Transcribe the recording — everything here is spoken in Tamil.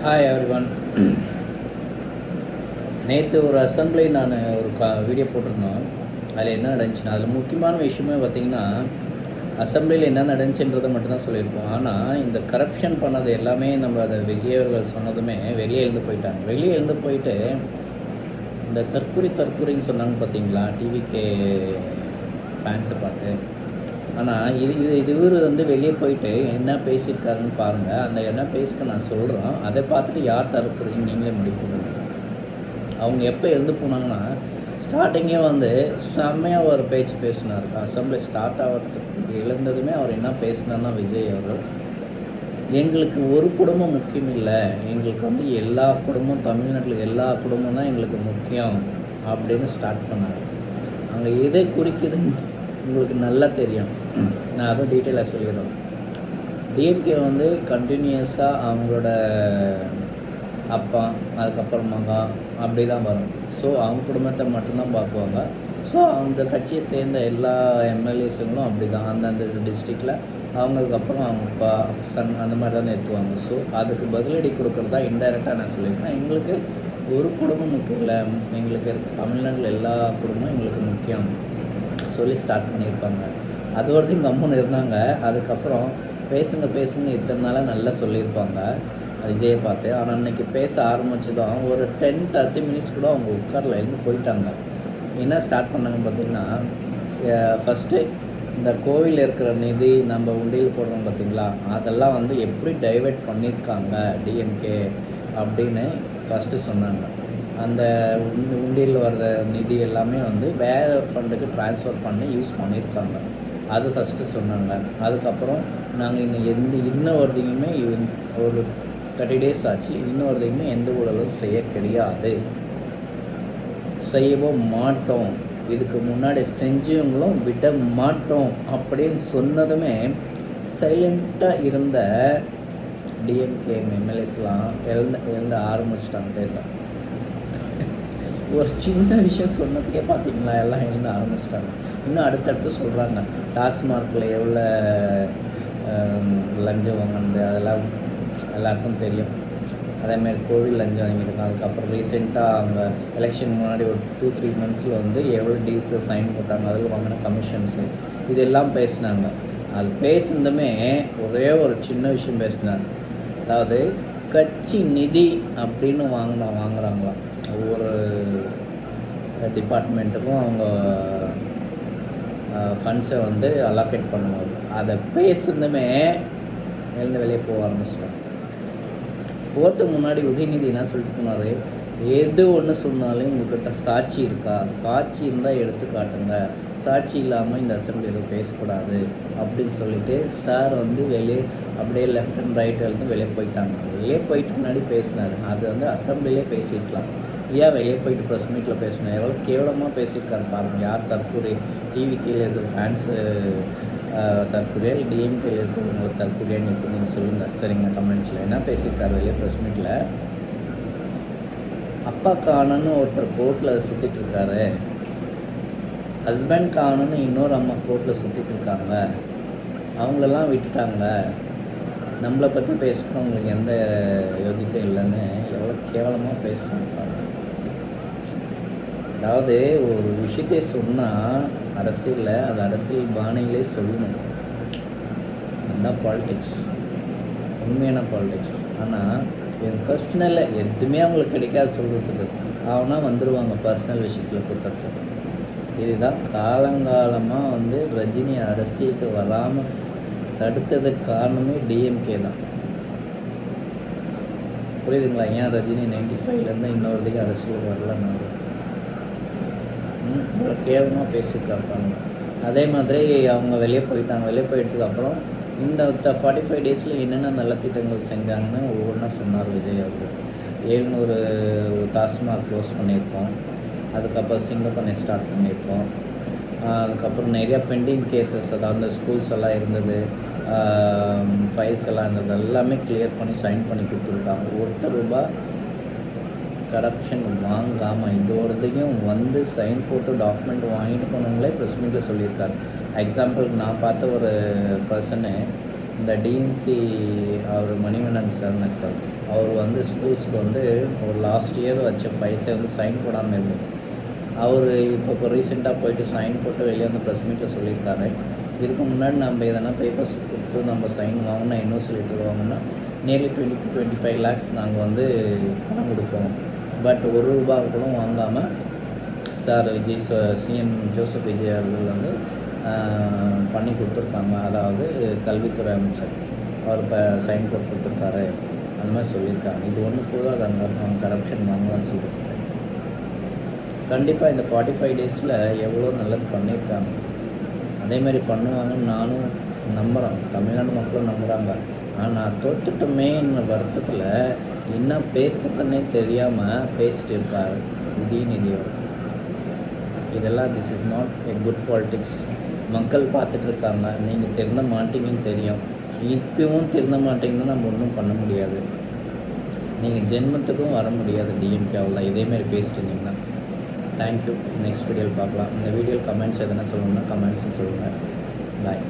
Hi everyone. நேற்று ஒரு அசம்பிளி நான் ஒரு வீடியோ போட்டிருந்தோம். அதில் என்ன நடந்துச்சுன்னா, அதில் முக்கியமான விஷயமே பார்த்திங்கன்னா, அசம்பிளியில் என்ன நடந்துச்சுன்றதை மட்டும்தான் சொல்லியிருப்போம். ஆனால் இந்த கரப்ஷன் பண்ணது எல்லாமே நம்ம அதை விஜய் அவர்கள் சொன்னதுமே வெளியே எழுந்து போயிட்டாங்க. வெளியே எழுந்து போயிட்டு இந்த தற்கொலைன்னு சொன்னாங்க பார்த்தீங்களா, டிவிகே ஃபேன்ஸை பார்த்து. ஆனால் இது இவர் வந்து வெளியே போயிட்டு என்ன பேசியிருக்காருன்னு பாருங்கள். அந்த என்ன பேசிக்க நான் சொல்கிறேன், அதை பார்த்துட்டு யார் தற்கொலைன்னு நீங்களே முடிவு பண்ணுங்க. அவங்க எப்போ எழுந்து போனாங்கன்னா, ஸ்டார்டிங்கே வந்து செம்மையாக ஒரு பேச்சு பேசினார். அசம்பிளி ஸ்டார்ட் ஆகிறதுக்கு எழுந்ததுமே அவர் என்ன பேசினார்னா, விஜய் அவர் எங்களுக்கு ஒரு குடும்பம் முக்கியம் இல்லை, எங்களுக்கு வந்து எல்லா குடும்பம், தமிழ்நாட்டில் எல்லா குடும்பம் தான் எங்களுக்கு முக்கியம் அப்படின்னு ஸ்டார்ட் பண்ணார். அங்கே எதை குறிக்குதுன்னு உங்களுக்கு நல்லா தெரியும். நான் அதுவும் டீட்டெயிலாக சொல்லிடுறேன். டிஎம்கே வந்து கண்டினியூஸாக அவங்களோட அப்பா, அதுக்கப்புறம் மகா அப்படி தான் வரும். ஸோ அவங்க குடும்பத்தை மட்டும்தான் பார்க்குவாங்க. ஸோ அந்த கட்சியை சேர்ந்த எல்லா எம்எல்ஏஸுங்களும் அப்படி தான் அந்தந்த டிஸ்ட்ரிக்டில் அவங்களுக்கு அப்புறம் அவங்க அப்பா, சன் அந்த மாதிரி தான் நிறுத்துவாங்க. ஸோ அதுக்கு பதிலடி கொடுக்குறதா இன்டைரக்டாக நான் சொல்லியிருக்கேன். எங்களுக்கு ஒரு குடும்பம் முக்கியம் இல்லை, எங்களுக்கு தமிழ்நாட்டில் எல்லா குடும்பமும் எங்களுக்கு முக்கியம் சொல்லி ஸ்டார்ட் பண்ணியிருப்பாங்க. அது வரைக்கும் கம்முன்னு இருந்தாங்க. அதுக்கப்புறம் பேசுங்க இத்தனை நாளாக நல்லா சொல்லியிருப்பாங்க விஜயை பார்த்து. ஆனால் அன்றைக்கி பேச ஆரம்பிச்சதும் ஒரு 10-30 மினிட்ஸ் கூட அவங்க உட்காரில் இருந்து போயிட்டாங்க. என்ன ஸ்டார்ட் பண்ணாங்க பார்த்திங்கன்னா, ஃபஸ்ட்டு இந்த கோவில் இருக்கிற நிதி நம்ம உண்டியில் போடுறோம் பார்த்திங்களா, அதெல்லாம் வந்து எப்படி டைவெர்ட் பண்ணியிருக்காங்க டிஎம்கே அப்படின்னு ஃபஸ்ட்டு சொன்னாங்க. அந்த உண்டியில் வர்ற நிதி எல்லாமே வந்து வேறு ஃபண்டுக்கு ட்ரான்ஸ்ஃபர் பண்ணி யூஸ் பண்ணியிருக்காங்க. அது ஃபஸ்ட்டு சொன்னாங்க. அதுக்கப்புறம் நாங்கள் இன்னும் ஒருத்தையுமே ஒரு 30 days ஆச்சு, இன்னொருத்தையுமே எந்த ஊழலும் செய்ய கிடையாது, செய்யவும் மாட்டோம், இதுக்கு முன்னாடி செஞ்சவங்களும் விட மாட்டோம் அப்படின்னு சொன்னதுமே சைலண்ட்டாக இருந்த டிஎம்கே எம்எல்ஏஸ்லாம் எழுந்த ஆரம்பிச்சிட்டாங்க பேச. ஒரு சின்ன விஷயம் சொன்னதுக்கே பார்த்தீங்களா எல்லாம் எழுந்து ஆரம்பிச்சிட்டாங்க. இன்னும் அடுத்தடுத்து சொல்கிறாங்க. டாஸ்மார்க்கில் எவ்வளோ லஞ்சம் வாங்கினது அதெல்லாம் எல்லாருக்கும் தெரியும். அதேமாதிரி கோவில் லஞ்சம் வாங்கியிருக்காங்க. அதுக்கப்புறம் ரீசெண்டாக அவங்க எலெக்ஷன் முன்னாடி ஒரு 2-3 monthஸில் வந்து எவ்வளோ டீல்ஸு சைன் போட்டாங்க, அதில் வாங்கின கமிஷன்ஸு இதெல்லாம் பேசினாங்க. அது பேசுனதுமே ஒரே ஒரு சின்ன விஷயம் பேசினார். அதாவது கட்சி நிதி அப்படின்னு வாங்குறாங்களாம். ஒவ்வொரு டிபார்ட்மெண்ட்டுக்கும் அவங்க ஃபண்ட்ஸை வந்து அலோகேட் பண்ணுவாங்க. அதை பேசுனதுமே எழுந்து வெளியே போக ஆரம்பிச்சிட்டோம். போகிறதுக்கு முன்னாடி உதயநிதி என்ன சொல்லிட்டு போனார், எது ஒன்று சொன்னாலும் உங்கள்கிட்ட சாட்சி இருக்கா, சாட்சி இருந்தால் எடுத்து காட்டுங்க, சாட்சி இல்லாமல் இந்த அசம்பிளியில் பேசக்கூடாது அப்படின்னு சொல்லிவிட்டு சார் வந்து வெளியே அப்படியே லெஃப்ட் அண்ட் ரைட் எழுந்து வெளியே போயிட்டாங்க. வெளியே போயிட்டு முன்னாடி பேசினார். அது வந்து அசம்பிளிலே பேசியிருக்கலாம். ஏன் வெளியே போயிட்டு ப்ரெஸ் மீட்டில் பேசினேன், எவ்வளோ கேவலமாக பேசியிருக்காரு பாருங்கள். யார் தற்கொலை, டிவி கீழே இருக்கிற ஃபேன்ஸு தற்கொலையா, டிஎம்கேல இருக்கிறவங்க தற்கொலையான்னு இப்போ நீங்கள் சொல்லுங்கள் சரிங்க கமெண்ட்ஸில். என்ன பேசியிருக்காரு வெளியே ப்ரெஸ் மீட்டில், அப்பா காணன்னு ஒருத்தர் கோர்ட்டில் சுற்றிட்டுருக்காரு, ஹஸ்பண்ட் காணன்னு இன்னொரு அம்மா கோர்ட்டில் சுற்றிட்டுருக்காங்க, அவங்களெல்லாம் விட்டுட்டாங்க, நம்மளை பற்றி பேசுறதுக்கு அவங்களுக்கு எந்த யோகியத்தை இல்லைன்னு எவ்வளோ கேவலமாக பேசுகிறாங்க. அதாவது ஒரு விஷயத்தை சொன்னால் அரசியலில் அது அரசியல் பாணியிலே சொல்லணும். அதுதான் பாலிடிக்ஸ், உண்மையான பாலிடிக்ஸ். ஆனால் என் பர்சனலில் எதுவுமே அவங்களுக்கு கிடைக்காது சொல்கிறதுக்கு, அவனா வந்துடுவாங்க பர்சனல் விஷயத்தில் குத்துறதுக்கு. இதுதான் காலங்காலமாக வந்து ரஜினி அரசியலுக்கு வராமல் தடுத்ததுக்கு காரணமே டிஎம்கே தான். புரியுதுங்களா? ஏன் ரஜினி 95லேருந்து இன்னொருத்தையும் அரசியலுக்கு வரலன்னாரு இவ்வளோ கேவலமாக பேசியிருக்காங்க. அதே மாதிரி அவங்க வெளியே போயிட்டாங்க. வெளியே போயிட்டதுக்கு அப்புறம் இந்த 45 daysல என்னென்ன நல்ல திட்டங்கள் செஞ்சாங்கன்னு ஒவ்வொன்றா சொன்னார் விஜய் அவர்கள். 700 டாஸ்மார்க் க்ளோஸ் பண்ணியிருக்கோம், அதுக்கப்புறம் சிங்கப்பண்ணை ஸ்டார்ட் பண்ணியிருக்கோம், அதுக்கப்புறம் நிறையா பெண்டிங் கேசஸ், அதாவது அந்த ஸ்கூல்ஸ் எல்லாம் இருந்தது, ஃபைல்ஸ் எல்லாம் இருந்தது, எல்லாமே கிளியர் பண்ணி சைன் பண்ணி கொடுத்துருக்காங்க. ₹1 கரப்ஷன் வாங்காமல் இதோடதையும் வந்து சைன் போட்டு டாக்குமெண்ட் வாங்கிட்டு போனவங்களே ப்ரெஸ் மீட்டில் சொல்லியிருக்காரு. எக்ஸாம்பிளுக்கு நான் பார்த்த ஒரு பர்சனு இந்த டிஎன்சி அவர் மணிவண்ணன் சார்னு இருக்கார். அவர் வந்து ஸ்கூல்ஸுக்கு வந்து ஒரு லாஸ்ட் இயர் வச்ச ஃபைல்ஸை வந்து சைன் போடாமல் இருந்தது. அவர் இப்போ ரீசெண்டாக போயிட்டு சைன் போட்டு வெளியே வந்து ப்ரெஸ் மீட்டில் சொல்லியிருக்காரு. இதுக்கு முன்னாடி நம்ம எதனா பேப்பர்ஸ் கொடுத்து நம்ம சைன் வாங்கினா இன்னும் லிட்டர் வாங்கினா நியர்லி 20 to 25 lakhs நாங்கள் வந்து பணம் கொடுப்போம். பட் ₹1 கூட வாங்காமல் சார் சிஎம் ஜோசப் விஜய் அவர்கள் வந்து பண்ணி கொடுத்துருக்காங்க. அதாவது கல்வித்துறை அமைச்சர் அவர் இப்போ சைன் போட்டு கொடுத்துருக்காரு, அந்த மாதிரி சொல்லியிருக்காங்க. இது ஒன்று கூட அவங்க கரப்ஷன் வாங்கலாம்னு சொல்லியிருக்காங்க. கண்டிப்பாக இந்த 45 days எவ்வளோ நல்லது பண்ணியிருக்காங்க, அதேமாதிரி பண்ணுவாங்கன்னு நானும் நம்புகிறேன், தமிழ்நாடு மக்களும் நம்புகிறாங்க. ஆனால் தோத்துட்டோமேன்னு வருத்தத்தில் என்ன பேசுறதுன்னே தெரியாமல் பேசிட்டு இருக்காரு உதயநிதி அவர். இதெல்லாம் this is not a good politics. மக்கள் பார்த்துட்டு இருக்காங்க, நீங்கள் திருந்த மாட்டீங்கன்னு தெரியும். இப்பவும் திருந்த மாட்டீங்கன்னா நம்ம ஒன்றும் பண்ண முடியாது. நீங்கள் ஜென்மத்துக்கும் வர முடியாது டிஎம்கேவில் இதேமாரி பேசிட்டு இருந்தீங்கன்னா. தேங்க்யூ. நெக்ஸ்ட் வீடியோவில் பார்க்கலாம். இந்த வீடியோ கமெண்ட்ஸ் எதனா சொல்லணும்னா கமெண்ட்ஸ்னு சொல்லுங்கள். பாய்.